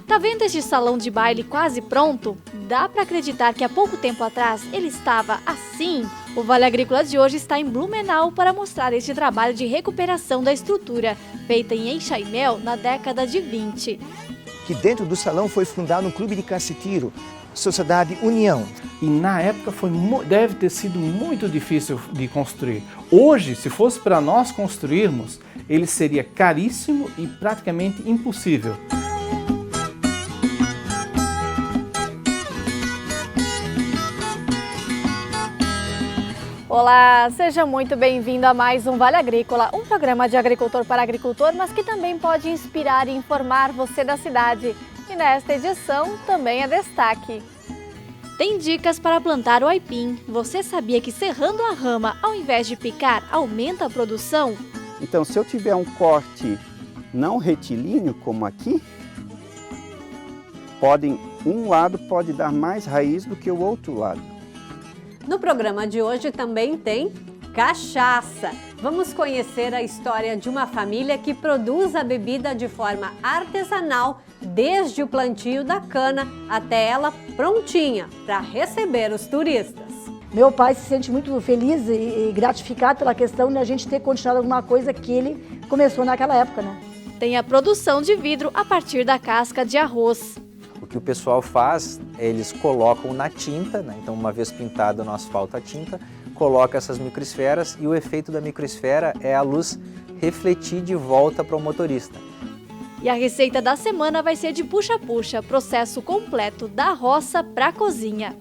Tá vendo este salão de baile quase pronto? Dá para acreditar que há pouco tempo atrás ele estava assim? O Vale Agrícola de hoje está em Blumenau para mostrar este trabalho de recuperação da estrutura, feita em Enxaimel na década de 20. Que dentro do salão foi fundado um clube de cassiteiro, Sociedade União. E na época deve ter sido muito difícil de construir. Hoje, se fosse para nós construirmos, ele seria caríssimo e praticamente impossível. Olá, seja muito bem-vindo a mais um Vale Agrícola, um programa de agricultor para agricultor, mas que também pode inspirar e informar você da cidade. E nesta edição também é destaque. Tem dicas para plantar o aipim. Você sabia que serrando a rama, ao invés de picar, aumenta a produção? Então, se eu tiver um corte não retilíneo, como aqui, um lado pode dar mais raiz do que o outro lado. No programa de hoje também tem cachaça. Vamos conhecer a história de uma família que produz a bebida de forma artesanal, desde o plantio da cana até ela prontinha para receber os turistas. Meu pai se sente muito feliz e gratificado pela questão de a gente ter continuado alguma coisa que ele começou naquela época, né? Tem a produção de vidro a partir da casca de arroz. O que o pessoal faz, eles colocam na tinta, né? Então uma vez pintada no asfalto a tinta, coloca essas microesferas e o efeito da microesfera é a luz refletir de volta para o motorista. E a receita da semana vai ser de puxa-puxa, processo completo da roça para a cozinha.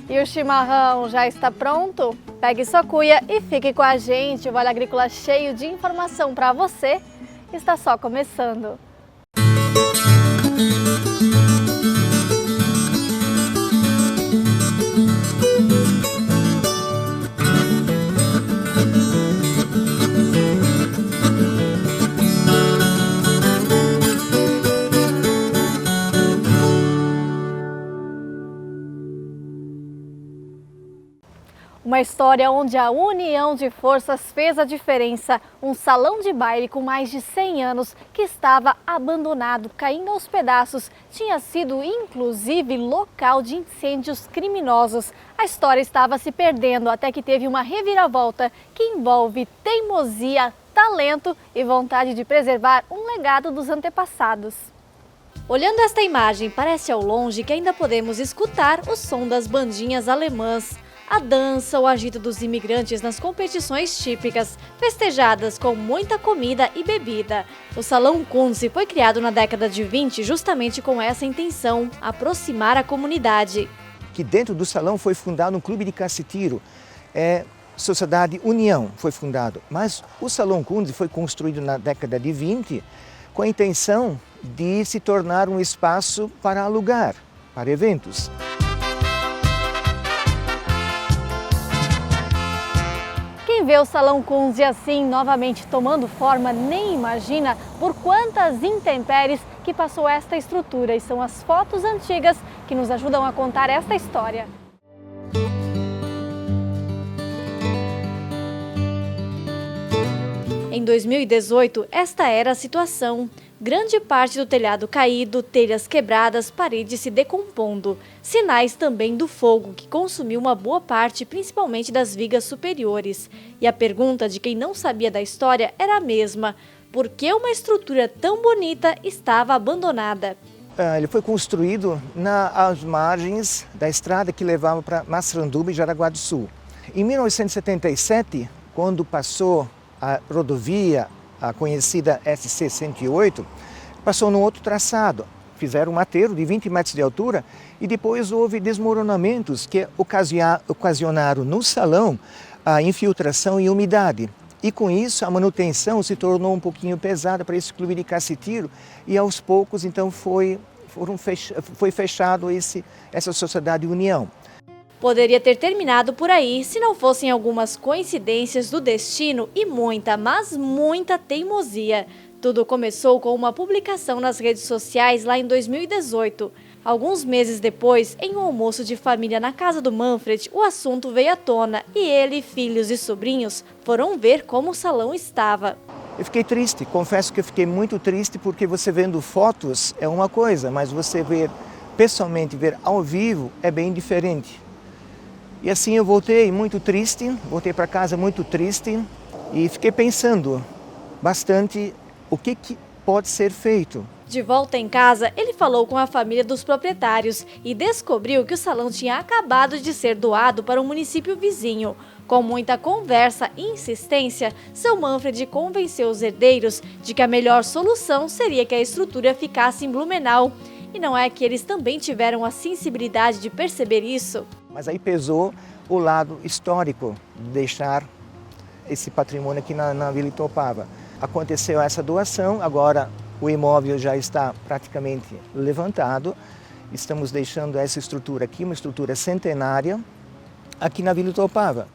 E o chimarrão já está pronto? Pegue sua cuia e fique com a gente. O Vale Agrícola cheio de informação para você está só começando. Uma história onde a união de forças fez a diferença. Um salão de baile com mais de 100 anos que estava abandonado, caindo aos pedaços, tinha sido inclusive local de incêndios criminosos. A história estava se perdendo até que teve uma reviravolta que envolve teimosia, talento e vontade de preservar um legado dos antepassados. Olhando esta imagem, parece ao longe que ainda podemos escutar o som das bandinhas alemãs. A dança, o agito dos imigrantes nas competições típicas, festejadas com muita comida e bebida. O Salão Kunze foi criado na década de 20 justamente com essa intenção, aproximar a comunidade. Que dentro do salão foi fundado um clube de cassiteiro, Sociedade União foi fundado. Mas o Salão Kunze foi construído na década de 20 com a intenção de se tornar um espaço para alugar, para eventos. Quem vê o Salão Kunze assim, novamente tomando forma, nem imagina por quantas intempéries que passou esta estrutura. E são as fotos antigas que nos ajudam a contar esta história. Em 2018, esta era a situação. Grande parte do telhado caído, telhas quebradas, paredes se decompondo. Sinais também do fogo, que consumiu uma boa parte, principalmente das vigas superiores. E a pergunta de quem não sabia da história era a mesma: por que uma estrutura tão bonita estava abandonada? Ele foi construído às margens da estrada que levava para Massaranduba e Jaraguá do Sul. Em 1977, quando passou a rodovia, a conhecida SC-108, passou num outro traçado. Fizeram um aterro de 20 metros de altura e depois houve desmoronamentos que ocasionaram no salão a infiltração e umidade. E com isso a manutenção se tornou um pouquinho pesada para esse clube de cassiteiro e aos poucos então foi fechado essa Sociedade União. Poderia ter terminado por aí se não fossem algumas coincidências do destino e muita, mas muita teimosia. Tudo começou com uma publicação nas redes sociais lá em 2018. Alguns meses depois, em um almoço de família na casa do Manfred, o assunto veio à tona e ele, filhos e sobrinhos foram ver como o salão estava. Eu fiquei triste, confesso que eu fiquei muito triste porque você vendo fotos é uma coisa, mas você ver pessoalmente, ver ao vivo é bem diferente. E assim eu voltei muito triste, voltei para casa muito triste e fiquei pensando bastante o que pode ser feito. De volta em casa, ele falou com a família dos proprietários e descobriu que o salão tinha acabado de ser doado para um município vizinho. Com muita conversa e insistência, seu Manfred convenceu os herdeiros de que a melhor solução seria que a estrutura ficasse em Blumenau. E não é que eles também tiveram a sensibilidade de perceber isso? Mas aí pesou o lado histórico de deixar esse patrimônio aqui na Vila Itopava. Aconteceu essa doação, agora o imóvel já está praticamente levantado. Estamos deixando essa estrutura aqui, uma estrutura centenária, aqui na Vila Itopava.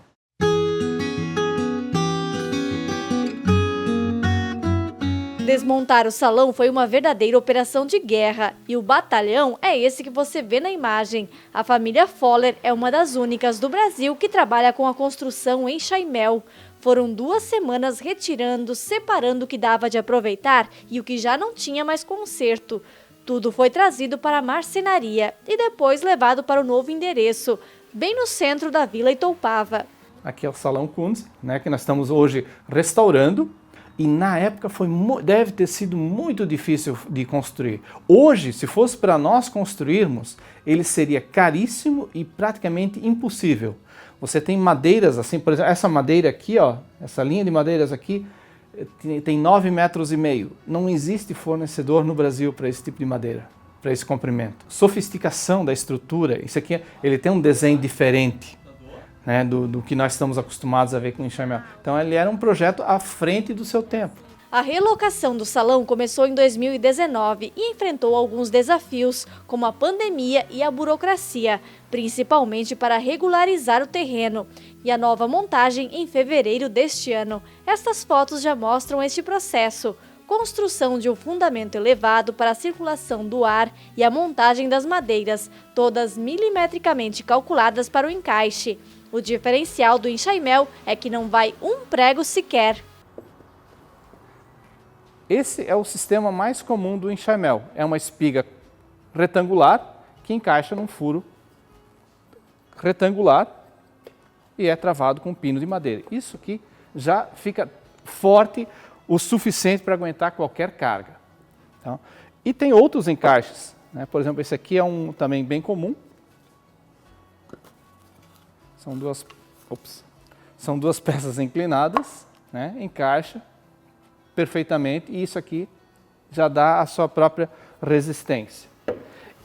Desmontar o salão foi uma verdadeira operação de guerra e o batalhão é esse que você vê na imagem. A família Foller é uma das únicas do Brasil que trabalha com a construção em Chaimel. Foram 2 semanas retirando, separando o que dava de aproveitar e o que já não tinha mais conserto. Tudo foi trazido para a marcenaria e depois levado para o novo endereço, bem no centro da Vila Itoupava. Aqui é o Salão Kunze, né, que nós estamos hoje restaurando. E na época deve ter sido muito difícil de construir. Hoje, se fosse para nós construirmos, ele seria caríssimo e praticamente impossível. Você tem madeiras assim, por exemplo, essa madeira aqui, ó, essa linha de madeiras aqui, tem 9,5 metros. Não existe fornecedor no Brasil para esse tipo de madeira, para esse comprimento. Sofisticação da estrutura, isso aqui, ele tem um desenho diferente, né, do que nós estamos acostumados a ver com o Chaimel. Então ele era um projeto à frente do seu tempo. A relocação do salão começou em 2019 e enfrentou alguns desafios, como a pandemia e a burocracia, principalmente para regularizar o terreno, e a nova montagem em fevereiro deste ano. Estas fotos já mostram este processo. Construção de um fundamento elevado para a circulação do ar e a montagem das madeiras, todas milimetricamente calculadas para o encaixe. O diferencial do enxaimel é que não vai um prego sequer. Esse é o sistema mais comum do enxaimel. É uma espiga retangular que encaixa num furo retangular e é travado com um pino de madeira. Isso aqui já fica forte o suficiente para aguentar qualquer carga. Então, e tem outros encaixes, né? Por exemplo, esse aqui é um também bem comum. São duas peças inclinadas, né? Encaixa perfeitamente e isso aqui já dá a sua própria resistência.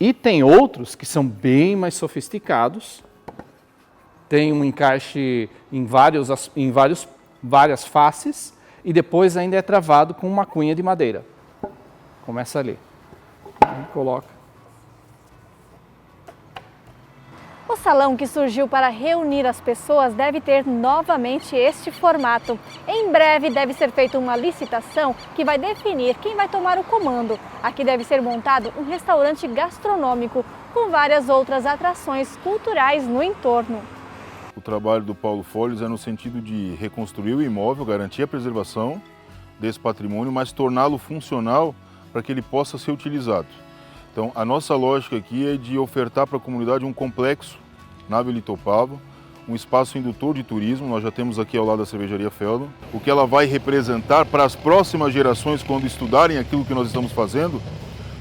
E tem outros que são bem mais sofisticados. Tem um encaixe em várias faces e depois ainda é travado com uma cunha de madeira. Começa ali. Coloca. O salão que surgiu para reunir as pessoas deve ter novamente este formato. Em breve deve ser feita uma licitação que vai definir quem vai tomar o comando. Aqui deve ser montado um restaurante gastronômico com várias outras atrações culturais no entorno. O trabalho do Paulo Folhos é no sentido de reconstruir o imóvel, garantir a preservação desse patrimônio, mas torná-lo funcional para que ele possa ser utilizado. Então, a nossa lógica aqui é de ofertar para a comunidade um complexo na Vila Itopava, um espaço indutor de turismo, nós já temos aqui ao lado da Cervejaria Feldon. O que ela vai representar para as próximas gerações, quando estudarem aquilo que nós estamos fazendo,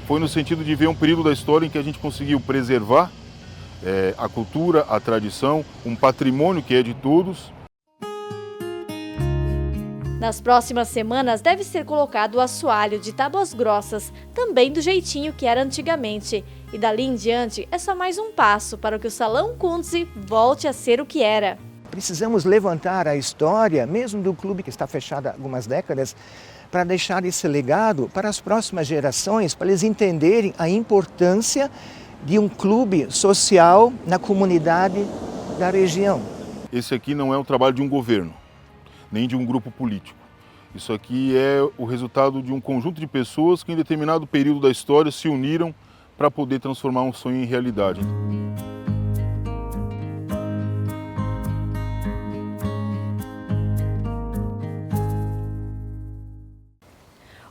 foi no sentido de ver um período da história em que a gente conseguiu preservar a cultura, a tradição, um patrimônio que é de todos. Nas próximas semanas deve ser colocado o assoalho de tábuas grossas, também do jeitinho que era antigamente. E dali em diante é só mais um passo para que o Salão Kunze volte a ser o que era. Precisamos levantar a história, mesmo do clube que está fechado há algumas décadas, para deixar esse legado para as próximas gerações, para eles entenderem a importância de um clube social na comunidade da região. Esse aqui não é um trabalho de um governo, nem de um grupo político. Isso aqui é o resultado de um conjunto de pessoas que em determinado período da história se uniram para poder transformar um sonho em realidade.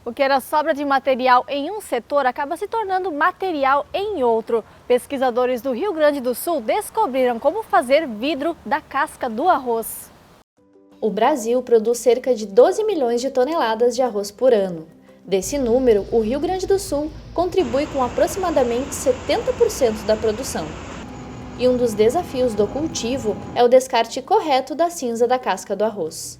O que era sobra de material em um setor acaba se tornando material em outro. Pesquisadores do Rio Grande do Sul descobriram como fazer vidro da casca do arroz. O Brasil produz cerca de 12 milhões de toneladas de arroz por ano. Desse número, o Rio Grande do Sul contribui com aproximadamente 70% da produção. E um dos desafios do cultivo é o descarte correto da cinza da casca do arroz.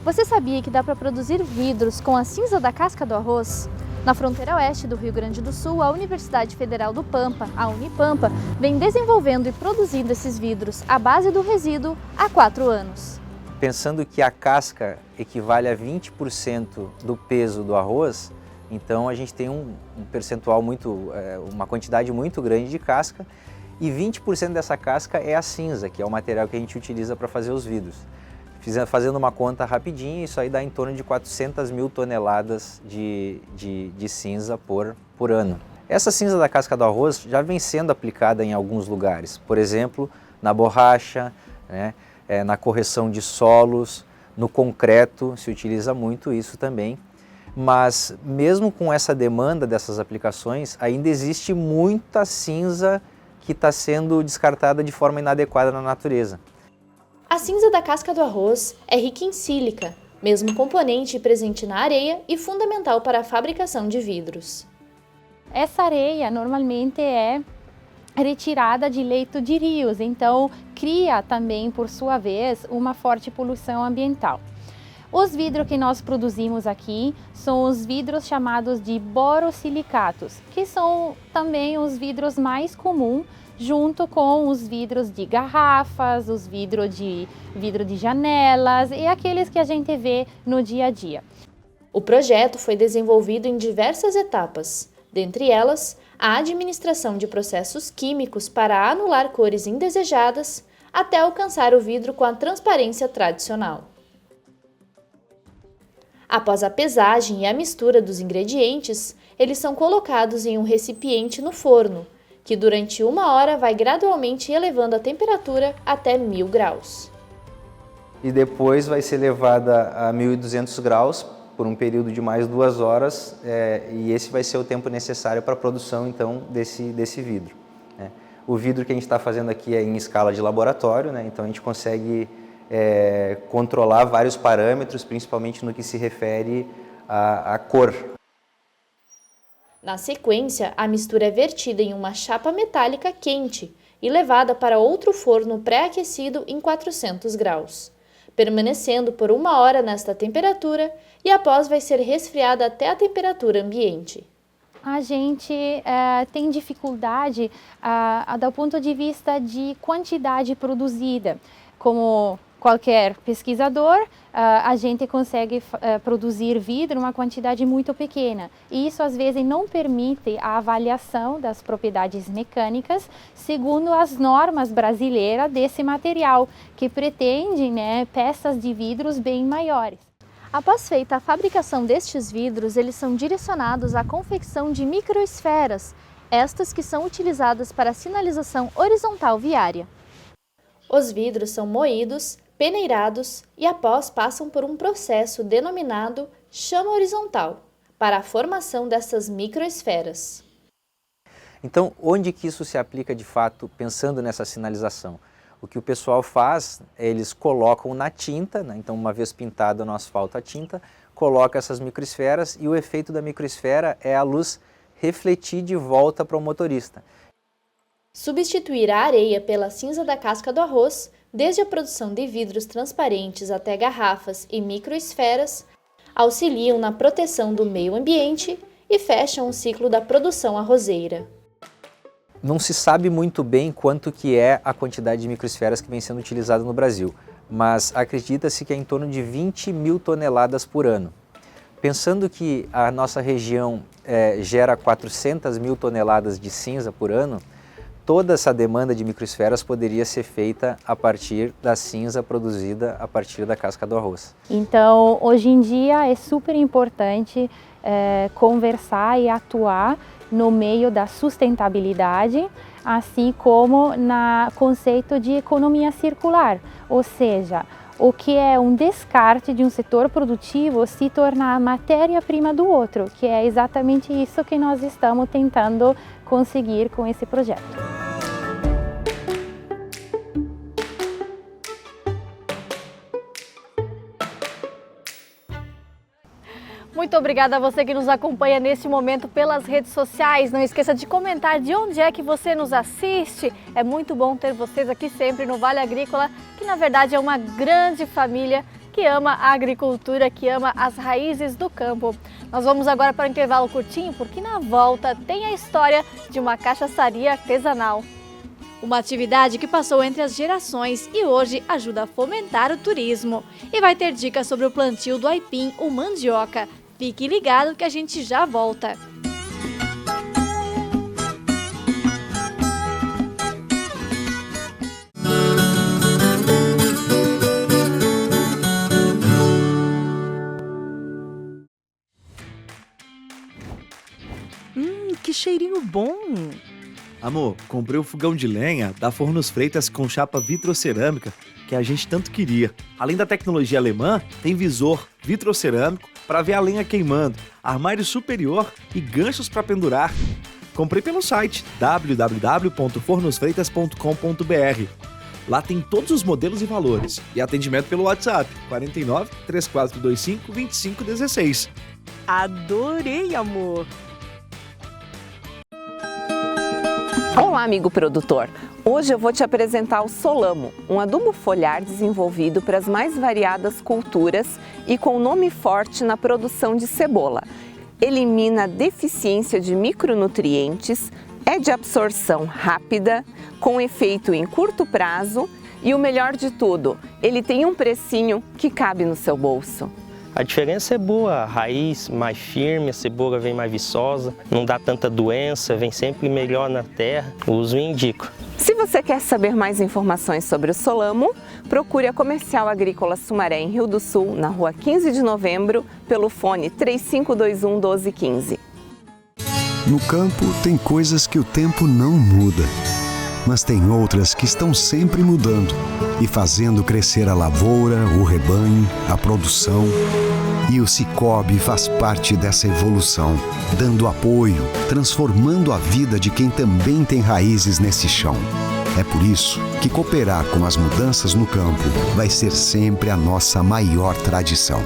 Você sabia que dá para produzir vidros com a cinza da casca do arroz? Na fronteira oeste do Rio Grande do Sul, a Universidade Federal do Pampa, a Unipampa, vem desenvolvendo e produzindo esses vidros à base do resíduo há 4 anos. Pensando que a casca equivale a 20% do peso do arroz, então a gente tem um percentual uma quantidade muito grande de casca, e 20% dessa casca é a cinza, que é o material que a gente utiliza para fazer os vidros. Fazendo uma conta rapidinho, isso aí dá em torno de 400 mil toneladas de cinza por ano. Essa cinza da casca do arroz já vem sendo aplicada em alguns lugares, por exemplo, na borracha, né, na correção de solos, no concreto se utiliza muito isso também. Mas mesmo com essa demanda dessas aplicações, ainda existe muita cinza que está sendo descartada de forma inadequada na natureza. A cinza da casca do arroz é rica em sílica, mesmo componente presente na areia e fundamental para a fabricação de vidros. Essa areia normalmente é retirada de leito de rios, então cria também, por sua vez, uma forte poluição ambiental. Os vidros que nós produzimos aqui são os vidros chamados de borosilicatos, que são também os vidros mais comuns, junto com os vidros de garrafas, os vidro de janelas e aqueles que a gente vê no dia a dia. O projeto foi desenvolvido em diversas etapas, dentre elas a administração de processos químicos para anular cores indesejadas, até alcançar o vidro com a transparência tradicional. Após a pesagem e a mistura dos ingredientes, eles são colocados em um recipiente no forno, que durante 1 hora vai gradualmente elevando a temperatura até 1000 graus. E depois vai ser levada a 1200 graus por um período de mais 2 horas, e esse vai ser o tempo necessário para a produção então desse vidro. Né? O vidro que a gente está fazendo aqui é em escala de laboratório, né? Então a gente consegue controlar vários parâmetros, principalmente no que se refere à cor. Na sequência, a mistura é vertida em uma chapa metálica quente e levada para outro forno pré-aquecido em 400 graus, permanecendo por 1 hora nesta temperatura e após vai ser resfriada até a temperatura ambiente. A gente tem dificuldade do ponto de vista de quantidade produzida. Como qualquer pesquisador, a gente consegue produzir vidro uma quantidade muito pequena. E isso, às vezes, não permite a avaliação das propriedades mecânicas segundo as normas brasileiras desse material, que pretende, né, peças de vidros bem maiores. Após feita a fabricação destes vidros, eles são direcionados à confecção de microesferas, estas que são utilizadas para a sinalização horizontal viária. Os vidros são moídos, peneirados e após passam por um processo denominado chama horizontal, para a formação dessas microesferas. Então, onde que isso se aplica de fato, pensando nessa sinalização? O que o pessoal faz, eles colocam na tinta, né? Então uma vez pintada no asfalto a tinta, coloca essas microesferas e o efeito da microesfera é a luz refletir de volta para o motorista. Substituir a areia pela cinza da casca do arroz, desde a produção de vidros transparentes até garrafas e microesferas, auxiliam na proteção do meio ambiente e fecham o ciclo da produção arrozeira. Não se sabe muito bem quanto que é a quantidade de microesferas que vem sendo utilizada no Brasil, mas acredita-se que é em torno de 20 mil toneladas por ano. Pensando que a nossa região gera 400 mil toneladas de cinza por ano, toda essa demanda de microesferas poderia ser feita a partir da cinza produzida a partir da casca do arroz. Então, hoje em dia é super importante conversar e atuar no meio da sustentabilidade, assim como no conceito de economia circular, ou seja, o que é um descarte de um setor produtivo se tornar matéria-prima do outro, que é exatamente isso que nós estamos tentando conseguir com esse projeto. Muito obrigada a você que nos acompanha neste momento pelas redes sociais. Não esqueça de comentar de onde é que você nos assiste. É muito bom ter vocês aqui sempre no Vale Agrícola, que na verdade é uma grande família que ama a agricultura, que ama as raízes do campo. Nós vamos agora para um intervalo curtinho, porque na volta tem a história de uma cachaçaria artesanal. Uma atividade que passou entre as gerações e hoje ajuda a fomentar o turismo. E vai ter dicas sobre o plantio do aipim, o mandioca. Fique ligado que a gente já volta. Que cheirinho bom! Amor, comprei o fogão de lenha da Fornos Freitas com chapa vitrocerâmica que a gente tanto queria. Além da tecnologia alemã, tem visor vitrocerâmico para ver a lenha queimando, armário superior e ganchos para pendurar. Comprei pelo site www.fornosfreitas.com.br. Lá tem todos os modelos e valores e atendimento pelo WhatsApp 49 3425 2516. Adorei, amor! Olá, amigo produtor! Hoje eu vou te apresentar o Solamo, um adubo foliar desenvolvido para as mais variadas culturas e com nome forte na produção de cebola. Elimina a deficiência de micronutrientes, é de absorção rápida, com efeito em curto prazo e o melhor de tudo, ele tem um precinho que cabe no seu bolso. A diferença é boa, a raiz mais firme, a cebola vem mais viçosa, não dá tanta doença, vem sempre melhor na terra, o uso indico. Se você quer saber mais informações sobre o Solamo, procure a Comercial Agrícola Sumaré em Rio do Sul, na rua 15 de novembro, pelo fone 3521 1215. No campo tem coisas que o tempo não muda, mas tem outras que estão sempre mudando e fazendo crescer a lavoura, o rebanho, a produção. E o Sicoob faz parte dessa evolução, dando apoio, transformando a vida de quem também tem raízes nesse chão. É por isso que cooperar com as mudanças no campo vai ser sempre a nossa maior tradição.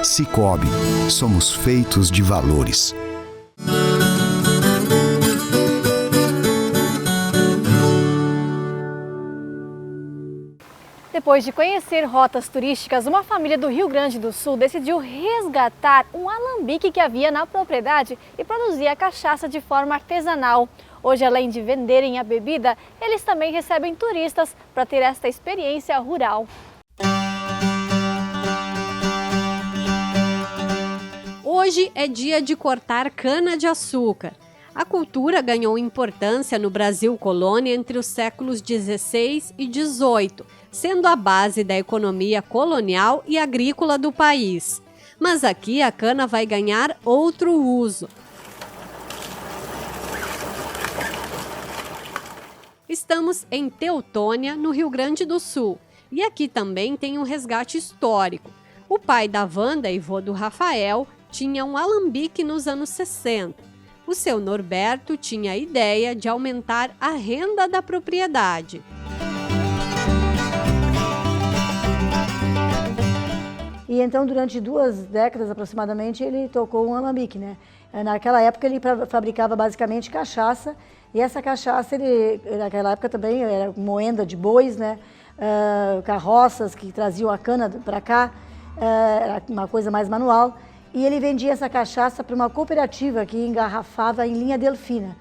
Sicoob, somos feitos de valores. Depois de conhecer rotas turísticas, uma família do Rio Grande do Sul decidiu resgatar um alambique que havia na propriedade e produzir a cachaça de forma artesanal. Hoje, além de venderem a bebida, eles também recebem turistas para ter esta experiência rural. Hoje é dia de cortar cana-de-açúcar. A cultura ganhou importância no Brasil colônia entre os séculos 16 e 18, sendo a base da economia colonial e agrícola do país. Mas aqui a cana vai ganhar outro uso. Estamos em Teutônia, no Rio Grande do Sul, e aqui também tem um resgate histórico. O pai da Wanda e vô do Rafael tinha um alambique nos anos 60. O seu Norberto tinha a ideia de aumentar a renda da propriedade. E então, durante 2 décadas aproximadamente, ele tocou um alambique, né? Naquela época ele fabricava basicamente cachaça, e essa cachaça, naquela época também era moenda de bois, né? Carroças que traziam a cana para cá, era uma coisa mais manual. E ele vendia essa cachaça para uma cooperativa que engarrafava em linha Delfina.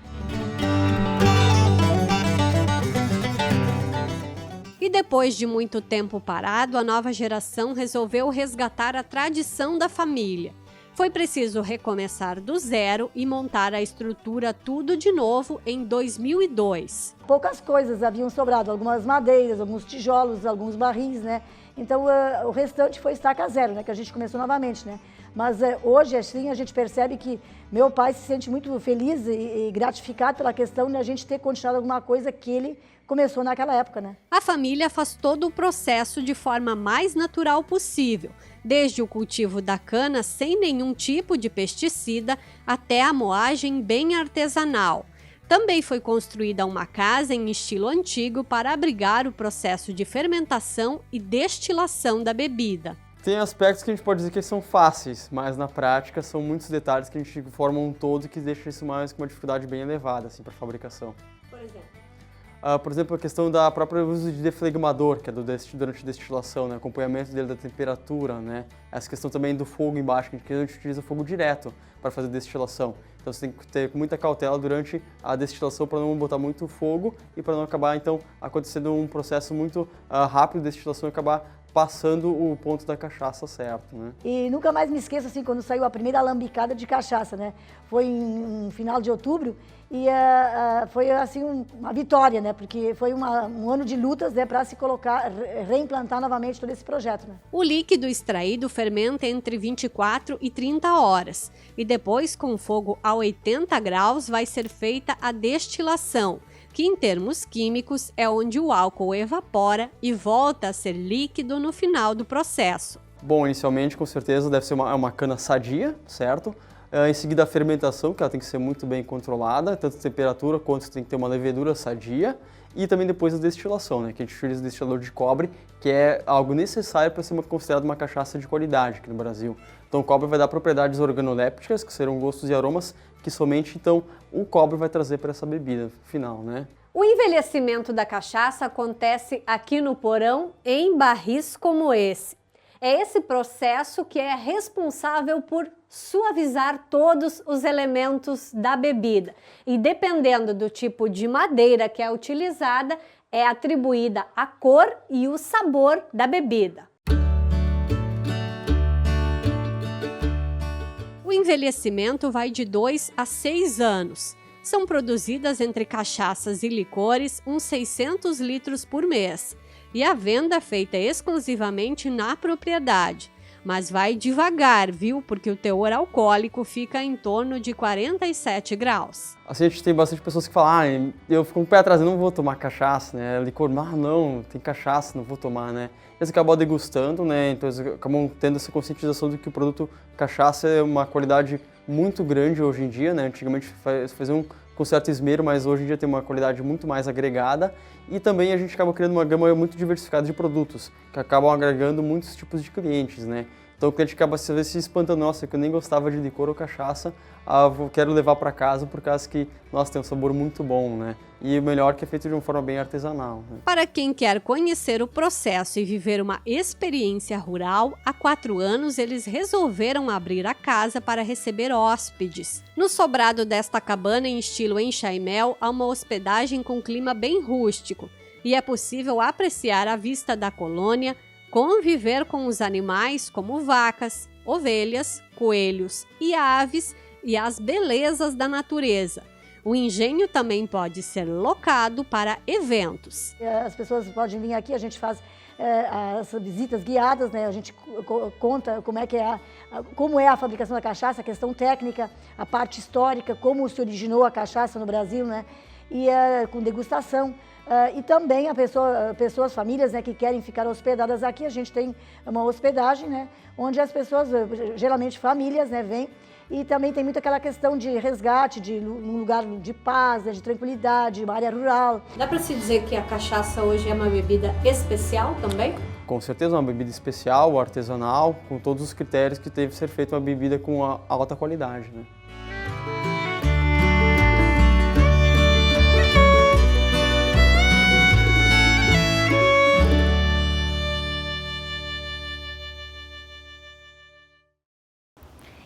E depois de muito tempo parado, a nova geração resolveu resgatar a tradição da família. Foi preciso recomeçar do zero e montar a estrutura tudo de novo em 2002. Poucas coisas haviam sobrado, algumas madeiras, alguns tijolos, alguns barris, né? Então o restante foi estaca zero, né? Que a gente começou novamente, né? Mas hoje, assim, a gente percebe que meu pai se sente muito feliz e gratificado pela questão de a gente ter continuado alguma coisa que ele começou naquela época, né? A família faz todo o processo de forma mais natural possível, desde o cultivo da cana sem nenhum tipo de pesticida até a moagem bem artesanal. Também foi construída uma casa em estilo antigo para abrigar o processo de fermentação e destilação da bebida. Tem aspectos que a gente pode dizer que são fáceis, mas na prática são muitos detalhes que a gente forma um todo que deixa isso mais com uma dificuldade bem elevada assim, para a fabricação. Por exemplo? Por exemplo, a questão da própria uso de deflegmador, que é durante a destilação, né? Acompanhamento dele da temperatura, né? Essa questão também do fogo embaixo, que a gente utiliza fogo direto para fazer destilação. Então você tem que ter muita cautela durante a destilação para não botar muito fogo e para não acabar então acontecendo um processo muito rápido de destilação e acabar passando o ponto da cachaça certo, né? E nunca mais me esqueço, assim, quando saiu a primeira alambicada de cachaça, né? Foi em final de outubro e foi, assim, uma vitória, né? Porque foi um ano de lutas, né? Para se colocar, reimplantar novamente todo esse projeto, né? O líquido extraído fermenta entre 24 e 30 horas e depois, com fogo a 80 graus, vai ser feita a destilação, que em termos químicos é onde o álcool evapora e volta a ser líquido no final do processo. Bom, inicialmente com certeza deve ser uma cana sadia, certo? Em seguida a fermentação, que ela tem que ser muito bem controlada, tanto a temperatura quanto tem que ter uma levedura sadia. E também depois a destilação, né? Que a gente utiliza destilador de cobre, que é algo necessário para ser considerado uma cachaça de qualidade aqui no Brasil. Então o cobre vai dar propriedades organolépticas, que serão gostos e aromas que somente então o cobre vai trazer para essa bebida final, né? O envelhecimento da cachaça acontece aqui no porão em barris como esse. É esse processo que é responsável por suavizar todos os elementos da bebida. E dependendo do tipo de madeira que é utilizada, é atribuída a cor e o sabor da bebida. O envelhecimento vai de 2 a 6 anos. São produzidas entre cachaças e licores uns 600 litros por mês. E a venda é feita exclusivamente na propriedade. Mas vai devagar, viu? Porque o teor alcoólico fica em torno de 47 graus. Assim, a gente tem bastante pessoas que falam, eu fico com o pé atrás, eu não vou tomar cachaça, né? Licor, não, tem cachaça, não vou tomar, né? Eles acabam degustando, né? Então eles acabam tendo essa conscientização de que o produto cachaça é uma qualidade muito grande hoje em dia, né? Antigamente faziam com certo esmero, mas hoje em dia tem uma qualidade muito mais agregada e também a gente acaba criando uma gama muito diversificada de produtos, que acabam agregando muitos tipos de clientes, né? Então o cliente acaba às vezes se espantando, nossa, que eu nem gostava de licor ou cachaça, quero levar para casa por causa que, nossa, tem um sabor muito bom, né? E o melhor que é feito de uma forma bem artesanal, né? Para quem quer conhecer o processo e viver uma experiência rural, há 4 anos eles resolveram abrir a casa para receber hóspedes. No sobrado desta cabana em estilo enxaimel, há uma hospedagem com clima bem rústico e é possível apreciar a vista da colônia, conviver com os animais como vacas, ovelhas, coelhos e aves e as belezas da natureza. O engenho também pode ser locado para eventos. As pessoas podem vir aqui, a gente faz as visitas guiadas, né? A gente conta como é a fabricação da cachaça, a questão técnica, a parte histórica, como se originou a cachaça no Brasil, né? E com degustação. E também pessoas, famílias, né, que querem ficar hospedadas aqui, a gente tem uma hospedagem, né, onde as pessoas, geralmente famílias, né, vêm. E também tem muito aquela questão de resgate, um lugar de paz, de tranquilidade, uma área rural. Dá para se dizer que a cachaça hoje é uma bebida especial também? Com certeza, uma bebida especial, artesanal, com todos os critérios que teve que ser feita uma bebida com alta qualidade, né?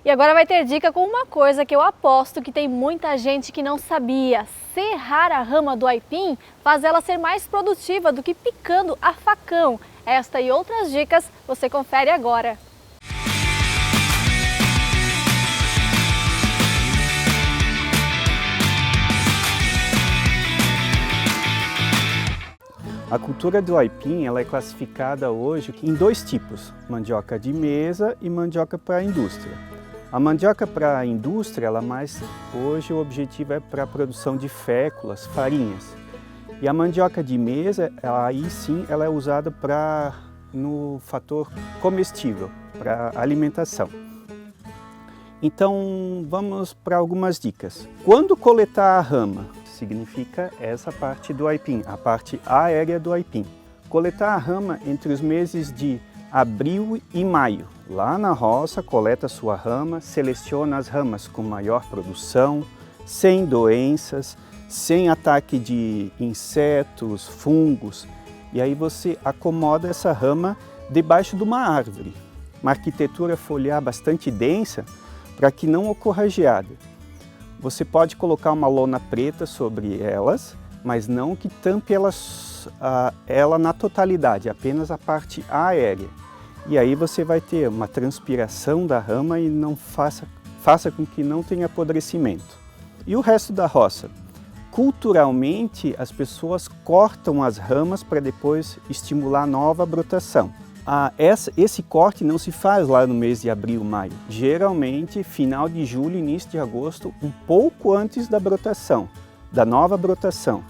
E agora vai ter dica com uma coisa que eu aposto que tem muita gente que não sabia. Serrar a rama do aipim faz ela ser mais produtiva do que picando a facão. Esta e outras dicas você confere agora. A cultura do aipim ela é classificada hoje em 2 tipos, mandioca de mesa e mandioca para a indústria. A mandioca para a indústria, hoje o objetivo é para a produção de féculas, farinhas. E a mandioca de mesa, aí sim, ela é usada no fator comestível, para alimentação. Então, vamos para algumas dicas. Quando coletar a rama? Significa essa parte do aipim, a parte aérea do aipim. Coletar a rama entre os meses de abril e maio. Lá na roça, coleta sua rama, seleciona as ramas com maior produção, sem doenças, sem ataque de insetos, fungos. E aí você acomoda essa rama debaixo de uma árvore. Uma arquitetura foliar bastante densa para que não ocorra geada. Você pode colocar uma lona preta sobre elas, mas não que tampe ela na totalidade, apenas a parte aérea. E aí você vai ter uma transpiração da rama e não faça com que não tenha apodrecimento. E o resto da roça? Culturalmente, as pessoas cortam as ramas para depois estimular nova brotação. Esse corte não se faz lá no mês de abril, maio. Geralmente, final de julho, início de agosto, um pouco antes da brotação, da nova brotação,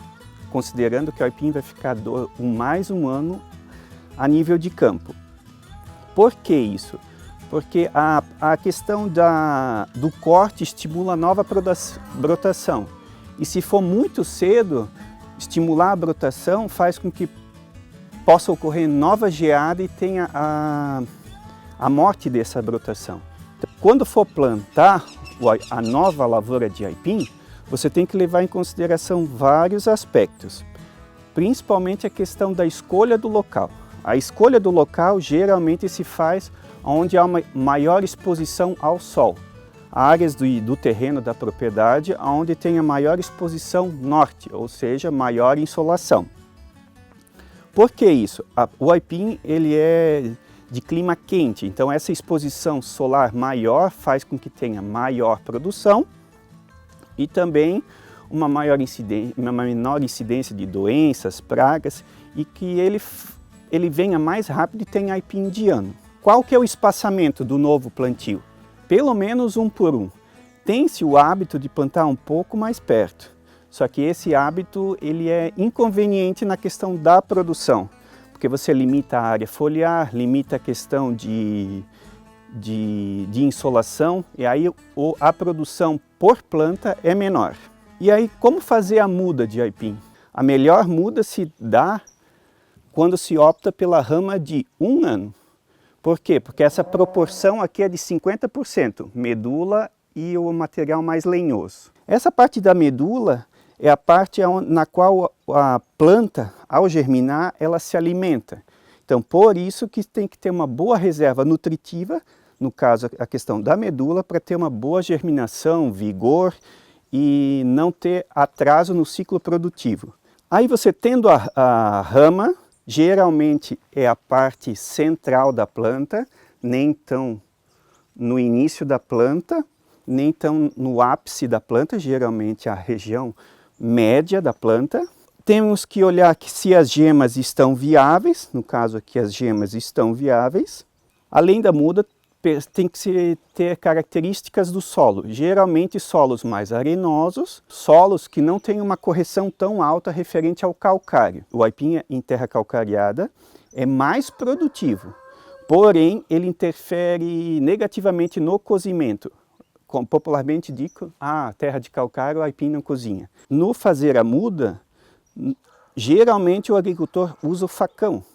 considerando que o aipim vai ficar mais um ano a nível de campo. Por que isso? Porque a questão do corte estimula a nova brotação. E se for muito cedo, estimular a brotação faz com que possa ocorrer nova geada e tenha a morte dessa brotação. Então, quando for plantar a nova lavoura de aipim, você tem que levar em consideração vários aspectos, principalmente a questão da escolha do local. A escolha do local geralmente se faz onde há uma maior exposição ao sol. Áreas do terreno da propriedade onde tem a maior exposição norte, ou seja, maior insolação. Por que isso? O aipim ele é de clima quente, então essa exposição solar maior faz com que tenha maior produção e também uma menor incidência de doenças, pragas e que ele venha mais rápido e tenha aipim de ano. Qual que é o espaçamento do novo plantio? Pelo menos 1 por 1. Tem-se o hábito de plantar um pouco mais perto, só que esse hábito ele é inconveniente na questão da produção, porque você limita a área foliar, limita a questão de insolação e aí a produção por planta é menor. E aí como fazer a muda de aipim? A melhor muda se dá quando se opta pela rama de 1 ano. Por quê? Porque essa proporção aqui é de 50%, medula e o material mais lenhoso. Essa parte da medula é a parte na qual a planta, ao germinar, ela se alimenta. Então, por isso que tem que ter uma boa reserva nutritiva, no caso a questão da medula, para ter uma boa germinação, vigor e não ter atraso no ciclo produtivo. Aí você tendo a rama, geralmente é a parte central da planta, nem tão no início da planta, nem tão no ápice da planta, geralmente a região média da planta. Temos que olhar se as gemas estão viáveis, no caso aqui as gemas estão viáveis. Além da muda, tem que ter características do solo, geralmente solos mais arenosos, solos que não têm uma correção tão alta referente ao calcário. O aipim em terra calcariada é mais produtivo, porém ele interfere negativamente no cozimento. Como popularmente digo, terra de calcário, o aipim não cozinha. No fazer a muda, geralmente o agricultor usa o facão.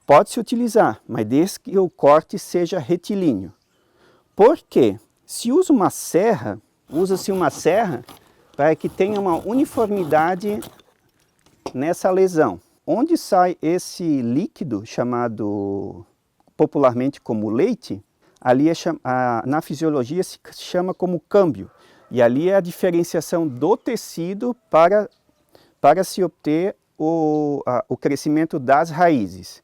Pode-se utilizar, mas desde que o corte seja retilíneo. Por quê? Se usa uma serra, usa-se uma serra para que tenha uma uniformidade nessa lesão. Onde sai esse líquido, chamado popularmente como leite, ali na fisiologia se chama como câmbio. E ali é a diferenciação do tecido para se obter o crescimento das raízes.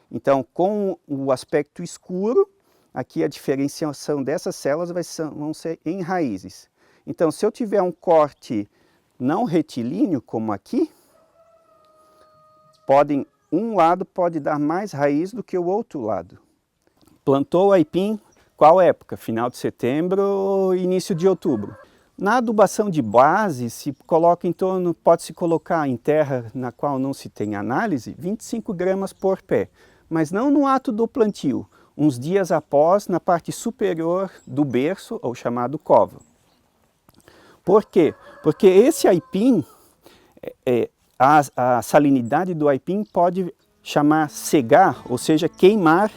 Então, com o aspecto escuro, aqui a diferenciação dessas células vão ser em raízes. Então, se eu tiver um corte não retilíneo, como aqui, um lado pode dar mais raiz do que o outro lado. Plantou o aipim, qual época? Final de setembro, início de outubro. Na adubação de base, pode-se colocar em terra na qual não se tem análise, 25 gramas por pé, mas não no ato do plantio, uns dias após, na parte superior do berço, ou chamado cova. Por quê? Porque esse aipim, a salinidade do aipim pode cegar, ou seja, queimar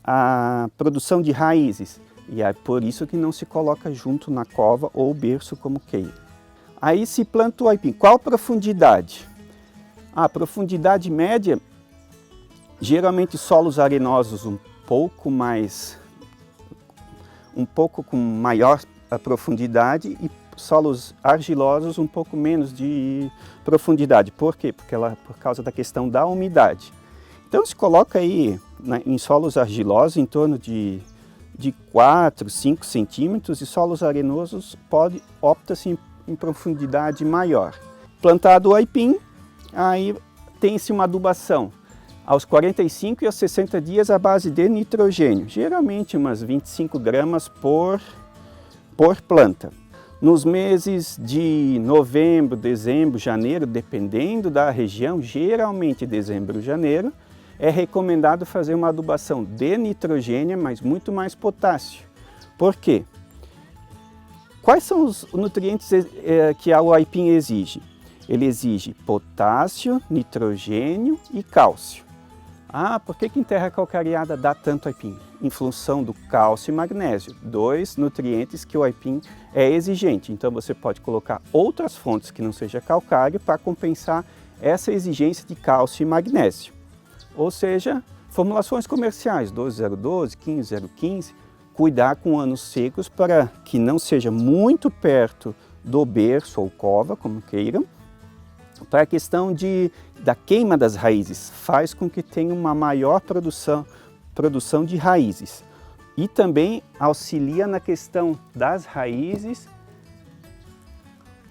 a produção de raízes. E é por isso que não se coloca junto na cova ou berço como queira. Aí se planta o aipim. Qual profundidade? A profundidade média, geralmente solos arenosos um pouco com maior profundidade e solos argilosos um pouco menos de profundidade. Por quê? Por causa da questão da umidade. Então se coloca aí em solos argilosos em torno de 4, 5 centímetros e solos arenosos opta-se em profundidade maior. Plantado o aipim, aí tem-se uma adubação aos 45 e aos 60 dias à base de nitrogênio, geralmente umas 25 gramas por planta. Nos meses de novembro, dezembro, janeiro, dependendo da região, geralmente dezembro, janeiro, é recomendado fazer uma adubação de nitrogênio, mas muito mais potássio. Por quê? Quais são os nutrientes que o aipim exige? Ele exige potássio, nitrogênio e cálcio. Por que em terra calcareada dá tanto aipim? Em função do cálcio e magnésio, 2 nutrientes que o aipim é exigente. Então você pode colocar outras fontes que não seja calcário para compensar essa exigência de cálcio e magnésio. Ou seja, formulações comerciais 12012, 15015, cuidar com anos secos para que não seja muito perto do berço ou cova, como queiram, para a questão da queima das raízes, faz com que tenha uma maior produção de raízes. E também auxilia na questão das raízes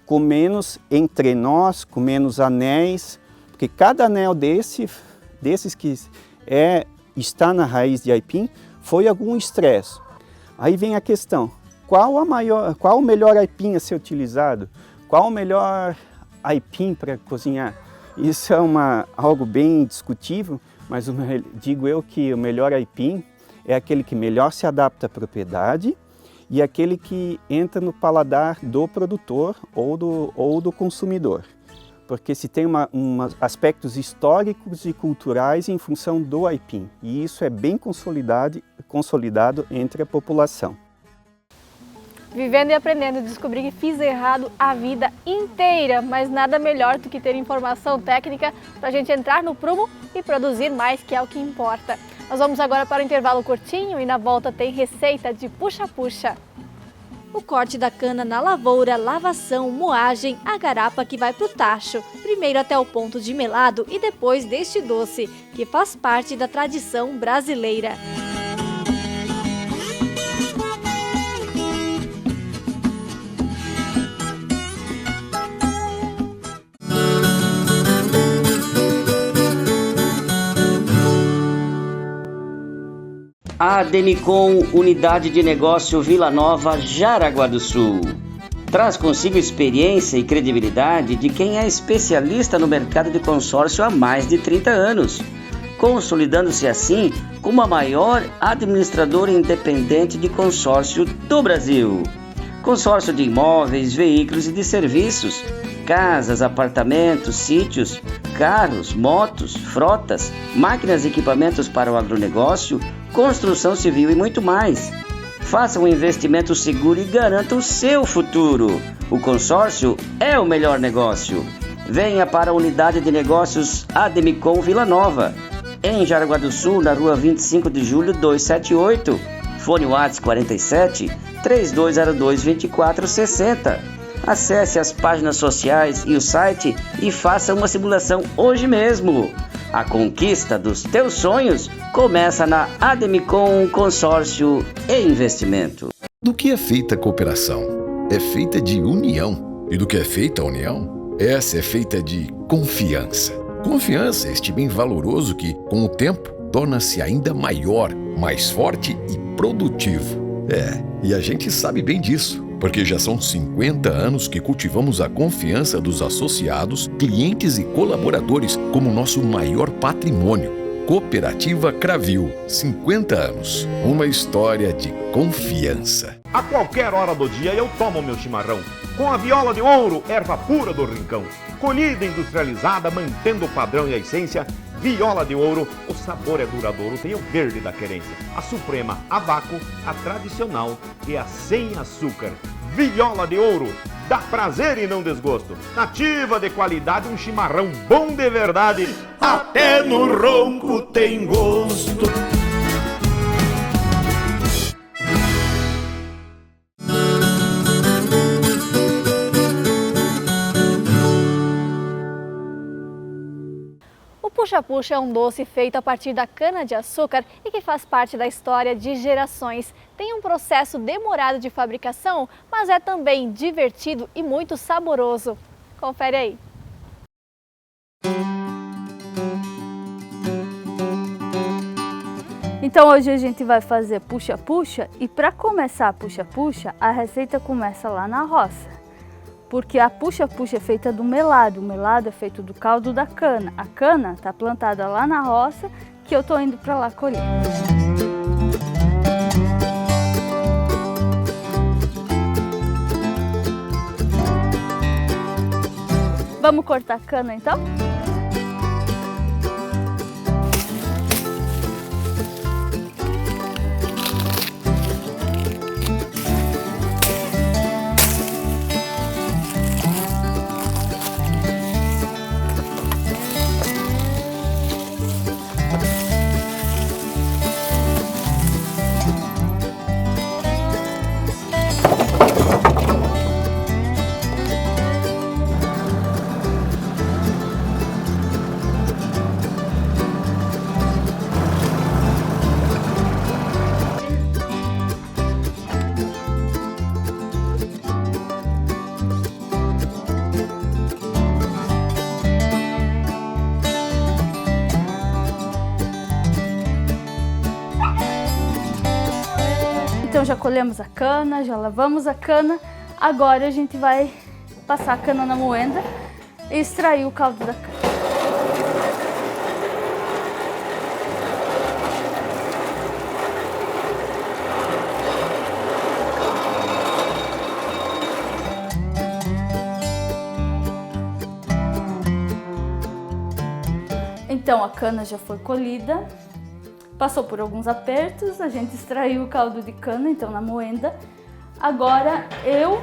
com menos entrenós, com menos anéis, porque cada anel desses que está na raiz de aipim foi algum estresse. Aí vem a questão, qual o melhor aipim a ser utilizado? Qual o melhor aipim para cozinhar? Isso é algo bem discutível, mas digo eu que o melhor aipim é aquele que melhor se adapta à propriedade e aquele que entra no paladar do produtor ou do consumidor. Porque se tem aspectos históricos e culturais em função do aipim, e isso é bem consolidado entre a população. Vivendo e aprendendo, descobri que fiz errado a vida inteira, mas nada melhor do que ter informação técnica para a gente entrar no prumo e produzir mais, que é o que importa. Nós vamos agora para o intervalo curtinho e na volta tem receita de puxa-puxa. O corte da cana na lavoura, lavação, moagem, a garapa que vai para o tacho, primeiro até o ponto de melado e depois deste doce, que faz parte da tradição brasileira. A Ademicon, Unidade de Negócio Vila Nova, Jaraguá do Sul. Traz consigo experiência e credibilidade de quem é especialista no mercado de consórcio há mais de 30 anos, consolidando-se assim como a maior administradora independente de consórcio do Brasil. Consórcio de imóveis, veículos e de serviços, casas, apartamentos, sítios, carros, motos, frotas, máquinas e equipamentos para o agronegócio, construção civil e muito mais. Faça um investimento seguro e garanta o seu futuro. O consórcio é o melhor negócio. Venha para a Unidade de Negócios Ademicon Vila Nova, em Jaraguá do Sul, na rua 25 de julho 278. Fone WhatsApp 47 3202 2460. Acesse as páginas sociais e o site e faça uma simulação hoje mesmo. A conquista dos teus sonhos começa na Ademicon Consórcio e Investimento. Do que é feita a cooperação? É feita de união. E do que é feita a união? Essa é feita de confiança. Confiança, este bem valoroso que, com o tempo, torna-se ainda maior, mais forte e produtivo. E a gente sabe bem disso, porque já são 50 anos que cultivamos a confiança dos associados, clientes e colaboradores como nosso maior patrimônio. Cooperativa Cravil, 50 anos. Uma história de confiança. A qualquer hora do dia eu tomo meu chimarrão, com a viola de ouro, erva pura do rincão. Colhida e industrializada, mantendo o padrão e a essência, viola de ouro, o sabor é duradouro, tem o verde da querência. A suprema, a vácuo, a tradicional e a sem açúcar. Viola de ouro, dá prazer e não desgosto. Nativa de qualidade, um chimarrão bom de verdade. Até no ronco tem gosto. O puxa-puxa é um doce feito a partir da cana-de-açúcar e que faz parte da história de gerações. Tem um processo demorado de fabricação, mas é também divertido e muito saboroso. Confere aí. Então hoje a gente vai fazer puxa-puxa e para começar a puxa-puxa, a receita começa lá na roça. Porque a puxa-puxa é feita do melado, o melado é feito do caldo da cana. A cana está plantada lá na roça, que eu estou indo para lá colher. Vamos cortar a cana então? Então já colhemos a cana, já lavamos a cana, agora a gente vai passar a cana na moenda e extrair o caldo da cana. Então a cana já foi colhida. Passou por alguns apertos, a gente extraiu o caldo de cana, então na moenda. Agora eu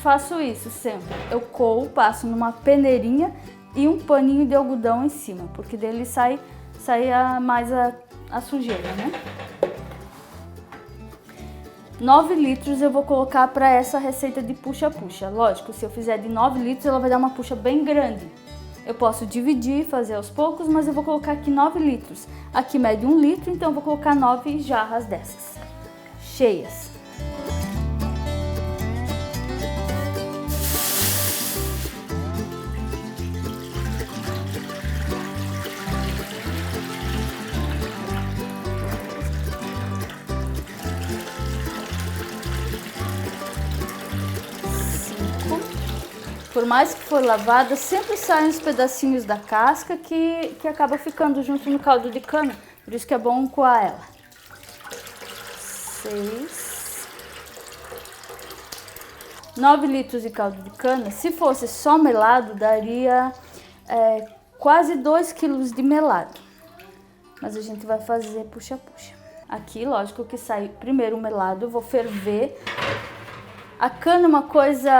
faço isso sempre. Eu coo, passo numa peneirinha e um paninho de algodão em cima, porque dele sai mais a sujeira, né? 9 litros eu vou colocar para essa receita de puxa-puxa. Lógico, se eu fizer de 9 litros, ela vai dar uma puxa bem grande. Eu posso dividir, fazer aos poucos, mas eu vou colocar aqui 9 litros. Aqui mede 1 litro, então eu vou colocar 9 jarras dessas, cheias. Por mais que for lavada, sempre saem uns pedacinhos da casca que acaba ficando junto no caldo de cana. Por isso que é bom coar ela. 6. 9 litros de caldo de cana. Se fosse só melado, daria quase 2 quilos de melado. Mas a gente vai fazer puxa-puxa. Aqui, lógico que sai primeiro o melado, eu vou ferver. A cana é uma coisa,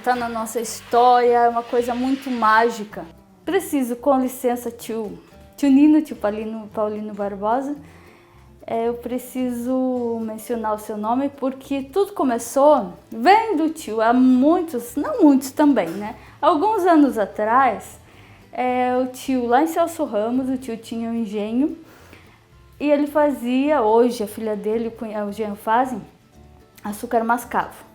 tá na nossa história, é uma coisa muito mágica. Preciso, com licença, tio Nino, tio Paulino Barbosa, eu preciso mencionar o seu nome porque tudo começou, vem do tio, há muitos, não muitos também, né? Alguns anos atrás, o tio lá em Celso Ramos, o tio tinha um engenho e ele fazia, hoje a filha dele, o Jean fazem, açúcar mascavo.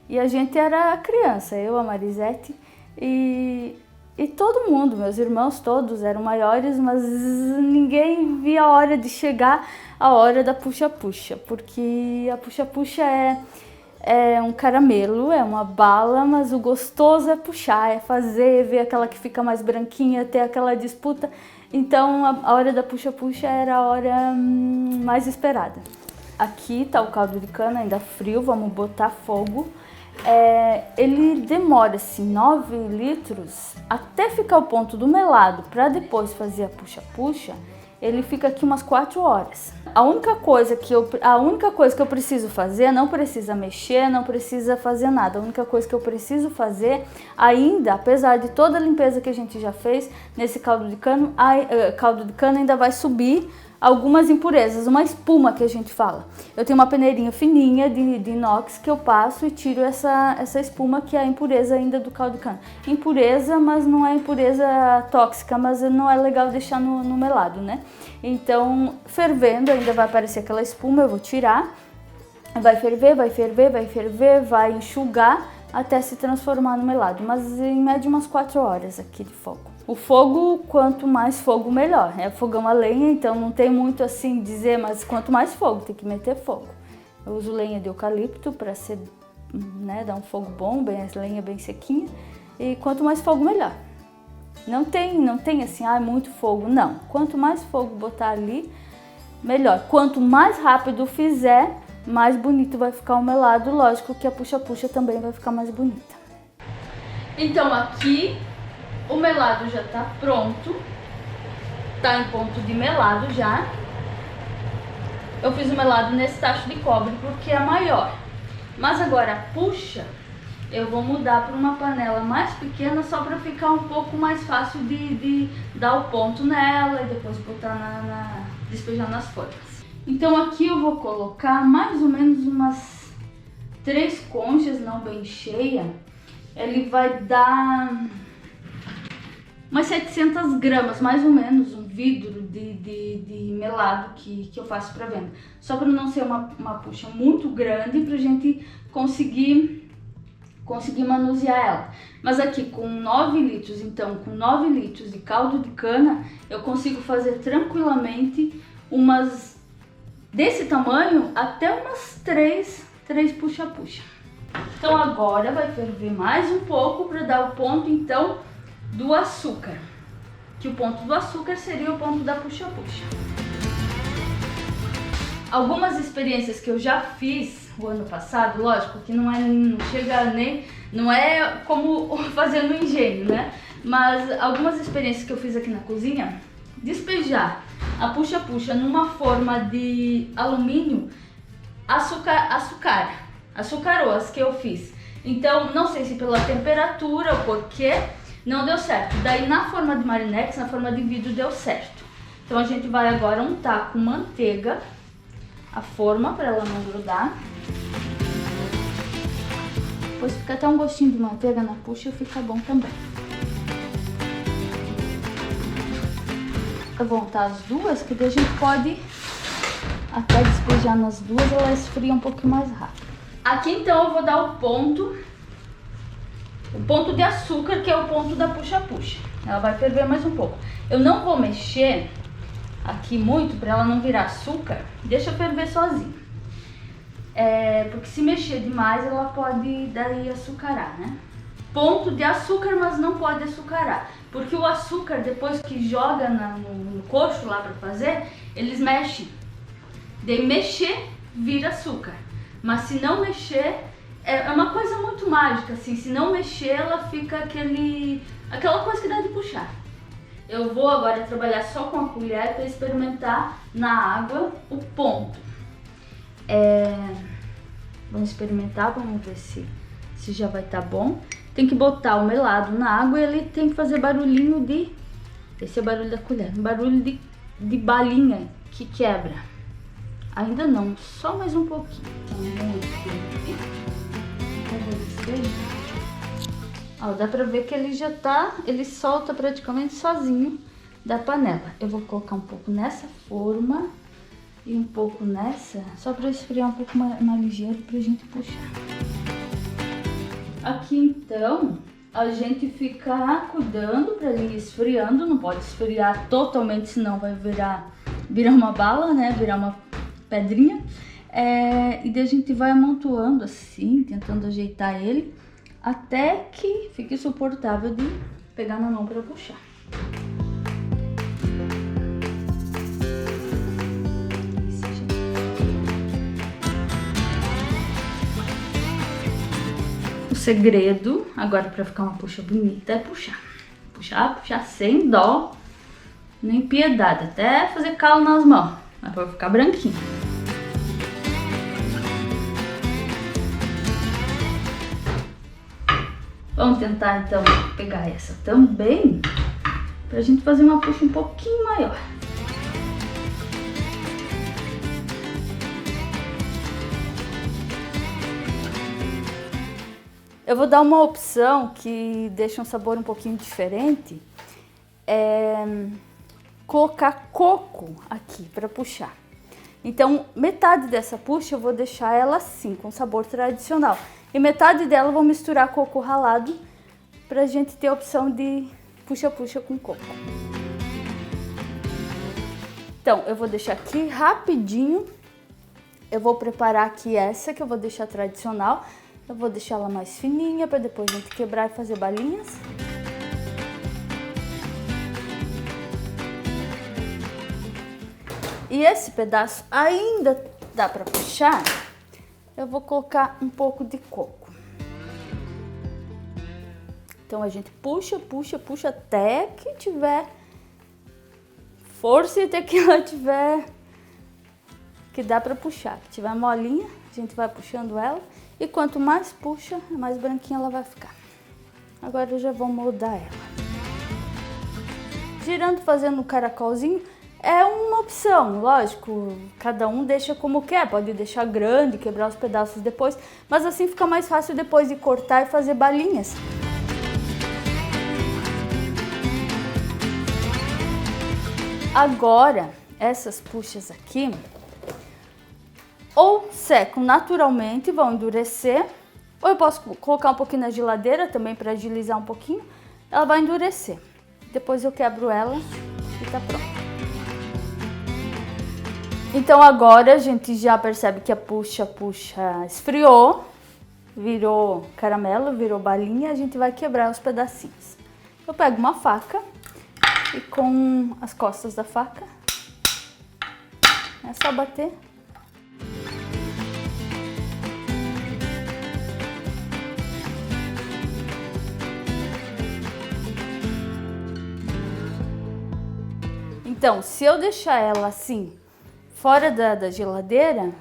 E a gente era criança, eu, a Marisete, e E todo mundo, meus irmãos todos eram maiores, mas ninguém via a hora de chegar a hora da puxa-puxa, porque a puxa-puxa é um caramelo, é uma bala, mas o gostoso é puxar, é fazer, ver aquela que fica mais branquinha, ter aquela disputa. Então a hora da puxa-puxa era a hora mais esperada. Aqui tá o caldo de cana ainda frio, vamos botar fogo. Ele demora assim 9 litros até ficar o ponto do melado para depois fazer a puxa-puxa. Ele fica aqui umas 4 horas. A única coisa que eu preciso fazer, não precisa mexer, não precisa fazer nada. A única coisa que eu preciso fazer ainda, apesar de toda a limpeza que a gente já fez nesse caldo de cana ainda vai subir algumas impurezas, uma espuma que a gente fala. Eu tenho uma peneirinha fininha de inox que eu passo e tiro essa espuma, que é a impureza ainda do caldo de cana. Impureza, mas não é impureza tóxica, mas não é legal deixar no melado, né? Então, fervendo, ainda vai aparecer aquela espuma, eu vou tirar. Vai ferver, vai ferver, vai ferver, vai enxugar até se transformar no melado. Mas em média umas 4 horas aqui de fogo. O fogo, quanto mais fogo, melhor. É fogão a lenha, então não tem muito assim dizer, mas quanto mais fogo, tem que meter fogo. Eu uso lenha de eucalipto para dar um fogo bom, a lenha bem sequinha. E quanto mais fogo, melhor. Não tem assim, muito fogo, não. Quanto mais fogo botar ali, melhor. Quanto mais rápido fizer, mais bonito vai ficar o melado. Lógico que a puxa-puxa também vai ficar mais bonita. Então aqui o melado já tá pronto, tá em ponto de melado já. Eu fiz o melado nesse tacho de cobre porque é maior. Mas agora a puxa, eu vou mudar para uma panela mais pequena só para ficar um pouco mais fácil de dar o ponto nela e depois botar despejar nas formas. Então aqui eu vou colocar mais ou menos umas 3 conchas, não bem cheia. Ele vai dar umas 700 gramas, mais ou menos, um vidro de melado que eu faço para venda. Só para não ser uma puxa muito grande, para a gente conseguir manusear ela. Mas aqui com 9 litros, então com 9 litros de caldo de cana, eu consigo fazer tranquilamente umas, desse tamanho, até umas 3 puxa-puxa. Então agora vai ferver mais um pouco para dar o ponto, então, do açúcar, que o ponto do açúcar seria o ponto da puxa-puxa. Algumas experiências que eu já fiz o ano passado, lógico que não é como fazer no engenho, né? Mas algumas experiências que eu fiz aqui na cozinha, despejar a puxa-puxa numa forma de alumínio, açucarou as que eu fiz. Então, não sei se pela temperatura ou porquê, não deu certo. Daí na forma de marinex, na forma de vidro, deu certo. Então a gente vai agora untar com manteiga a forma para ela não grudar. Depois fica até um gostinho de manteiga na puxa e fica bom também. Eu vou untar as duas, que daí a gente pode até despejar nas duas, ela esfria um pouquinho mais rápido. Aqui então eu vou dar o ponto de açúcar, que é o ponto da puxa-puxa. Ela vai ferver mais um pouco. Eu não vou mexer aqui muito para ela não virar açúcar. Deixa ferver sozinho. Porque se mexer demais ela pode daí açucarar, né? Ponto de açúcar, mas não pode açucarar. Porque o açúcar, depois que joga no coxo lá para fazer, eles mexem. Daí mexer vira açúcar. Mas se não mexer, é uma coisa muito mágica, assim, se não mexer ela fica aquela coisa que dá de puxar. Eu vou agora trabalhar só com a colher para experimentar na água o ponto. Vamos experimentar, vamos ver se já vai estar bom. Tem que botar o melado na água e ele tem que fazer barulhinho esse é o barulho da colher, um barulho de balinha que quebra. Ainda não, só mais um pouquinho. Dá pra ver que ele solta praticamente sozinho da panela. Eu vou colocar um pouco nessa forma e um pouco nessa, só para esfriar um pouco mais ligeiro pra gente puxar. Aqui então, A gente fica cuidando para ele ir esfriando, não pode esfriar totalmente, senão vai virar uma bala, né? Virar uma pedrinha. E daí a gente vai amontoando assim, tentando ajeitar ele, até que fique suportável de pegar na mão para puxar. O segredo, agora para ficar uma puxa bonita, é puxar. Puxar sem dó, nem piedade, até fazer calo nas mãos, mas para ficar branquinho. Vamos tentar então pegar essa também, pra gente fazer uma puxa um pouquinho maior. Eu vou dar uma opção que deixa um sabor um pouquinho diferente, colocar coco aqui para puxar. Então, metade dessa puxa eu vou deixar ela assim, com sabor tradicional. E metade dela eu vou misturar coco ralado pra gente ter a opção de puxa-puxa com coco. Então, eu vou deixar aqui rapidinho. Eu vou preparar aqui essa que eu vou deixar tradicional. Eu vou deixar ela mais fininha para depois a gente quebrar e fazer balinhas. E esse pedaço ainda dá para puxar. Eu vou colocar um pouco de coco. Então a gente puxa até que tiver força e até que ela tiver que dá para puxar. Que tiver molinha, a gente vai puxando ela e quanto mais puxa, mais branquinha ela vai ficar. Agora eu já vou moldar ela. Girando, fazendo um caracolzinho. É uma opção, lógico, cada um deixa como quer, pode deixar grande, quebrar os pedaços depois, mas assim fica mais fácil depois de cortar e fazer balinhas. Agora, essas puxas aqui, ou secam naturalmente, vão endurecer, ou eu posso colocar um pouquinho na geladeira também para agilizar um pouquinho, ela vai endurecer. Depois eu quebro ela e tá pronto. Então agora a gente já percebe que a puxa-puxa esfriou, virou caramelo, virou balinha, a gente vai quebrar os pedacinhos. Eu pego uma faca e com as costas da faca é só bater. Então, se eu deixar ela assim, fora da geladeira,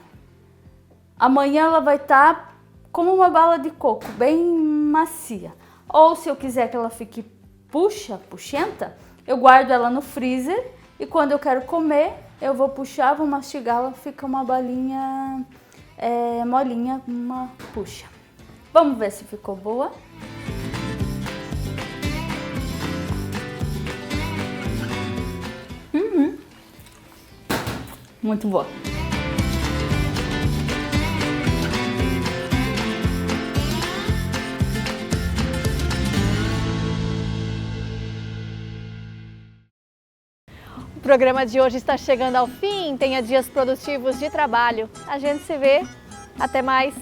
amanhã ela vai estar como uma bala de coco, bem macia. Ou se eu quiser que ela fique puxenta, eu guardo ela no freezer e quando eu quero comer, eu vou puxar, vou mastigar, ela fica uma balinha molinha, uma puxa. Vamos ver se ficou boa. Muito boa. O programa de hoje está chegando ao fim. Tenha dias produtivos de trabalho. A gente se vê. Até mais.